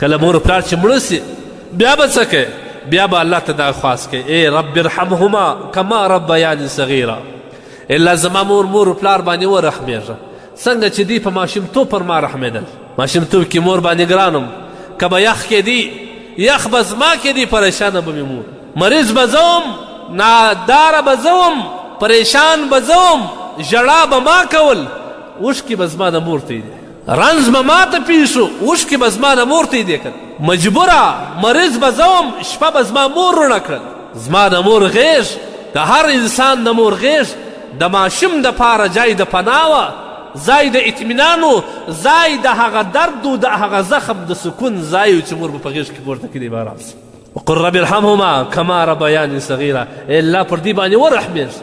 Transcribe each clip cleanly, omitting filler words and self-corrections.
کله مور پلار چې مړه سي بیا به څه کوي؟ بیا به الله ته دا خواست کوي ای رب ارحمهما کما ربیاني صغیرا. الا زما مور پلار باندې ورحمېږه څنګه چې دوی په ماشومتوب پر ما رحمېدل. ماشومتوب کې مور باندې ګرانم، که به یخ کې دي یخ به زما کې دي، پریشانه به مې مور. مریض به زه وم، ناداره به زه وم، پریشان به زه وم، ژړا به ما کول، اوښکې به زما د مور ته دي. رنځ به ما ته پیښو، اوښکې به زما د مور ته دي. مجبوره مریض به زه وم، شپه به زما مور رڼه کړل. زما د مور غېږ د هر انسان د مور غېږ د ماشوم دپاره ځای د پناه وه، ځای د اطمینان و، ځای د هغه درد و د هغه زخم د سکون ځای و چې مور به په غېږ کې پورته کړي به ارام شي. وقل رب ارحمهما کما ربیاني صغیرا. ای الله پر دې باندې ورحمېږه،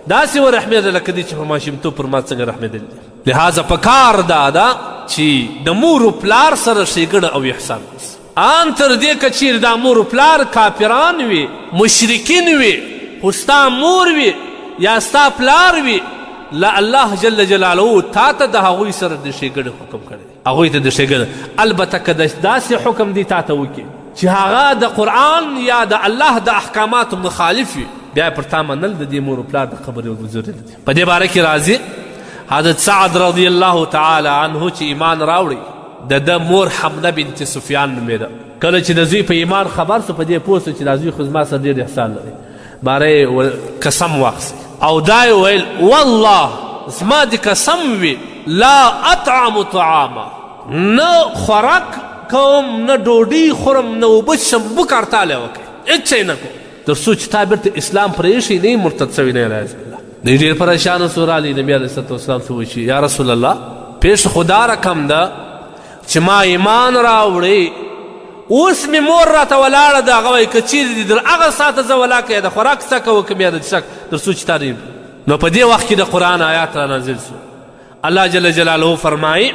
داسې ورحمېږه لکه دې چې په ماشومتوب پر ما څنګه رحمېدلي دي. لهذا پکار دا ده چې د مور و پلار سره ښېګڼه او احسان وسي. ان تر دې که چیرې دا مور و پلار کافران وي، مشرکین وي، خو ستا مور وي یا ستا پلار وي، لا الله جل جلاله تا ته د هغوی سره د ښېګڼې حکم کړی دی، هغوی ته د ښېګڼه. البته که داسې حکم دی تا ته وکړي چې هغه د قرآن یا د الله د احکاماتو مخالف وي، بیا پر تا منل د دې مور و پلار د قبر یو ضروري دی. په دې باره کې راځي حضرت سعد رضی الله تعالی عنه چې ایمان راوړی، د ده مور حمده بنت سفیان نومېده. کله چې د زوی په ایمان خبر سو، په دې پوه سو چې دا زوی خو زما سره ډېر احسان لري، باره یې قسم واخیست او دا یې ویل والله زما د قسم وي لا اطعم طعاما، نه خوراک کوم، نه ډوډۍ خورم، نه اوبه څښم، بوک اړتالی وکړئ، هېڅ شی نه کوم تر څو چې تا بیرته اسلام پرېښی نه یې مرتد سوی نه یې علیه بالله. دوی ډېر پریشانه سو، راغلی نبي علیه صلات وسلام ته وایي چې یا رسول الله پیښه خو دا رقم ده چې ما ایمان راوړی، اوس مې مور راته ولاړه ده، هغه وایي که چیرې دې در هغه ساعته زه ولاکه یا د خوراک څکه وکړم یا د څښک تر څو چې تا نو په دې وخت کې د قرآن آیات را نازل سو. الله جل جلاله فرمایي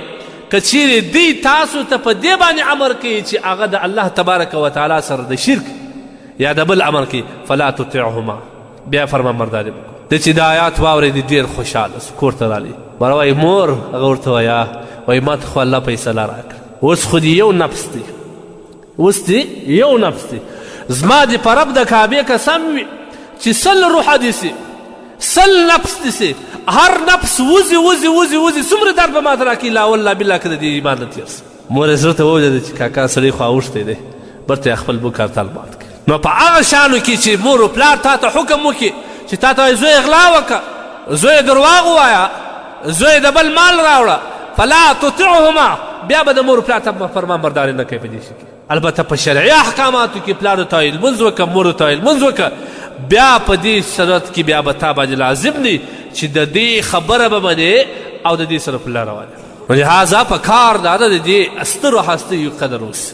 که چیرې دوی تاسو ته په دې باندې امر کوي چې هغه د الله تبارک وتعالی سره د شرک یا د بل امر کوي فلا تطعهما، بیا فرمانبرداري وکړه. د چې د آیات واورېدې ډېر خوشحاله سو، کور ته راغلی، باره وایي مور هغه ورته وایه وایي ما ته خو الله فیصله راکړه، اوس خو دې یو نفس دی، اوس دې یو نفس دی، زما دې په رب د کعبې قسم وي چې سل روحه دې سي، سل نفس دې سي، هر نفس وزي وزي وزي وزي څومره درد به ماته راکړي، لا والله بالله که د دې ایمان نه تېر سي. مور یې زړه ته وویلې چې کاکا سړی خو اوښتی دی، برته یې خپل بوک هرتال مات کړي. نو په هغه شیانو کې چې مور و پلار تا ته حکم وکړي چې تا ته وایي زوی غلا وکړه، زوی درواغ ووایه، زوی د بل مال راوړه، فلا تطعهما، بیا به د مور و پلار ته فرمانبرداري نه کوي په دې شي کې. البته په شرعي احکاماتو کې پلار ته وایي لمونځ وکړه، مور ته وایي لمونځ وکړه، بیا په دې صورت کې بیا به تا باندې لازم دی چې د دې خبره به منې او د دې سره په لاره والې. لهذا په کار دا ده د دې سترو هستیو قدر وسي.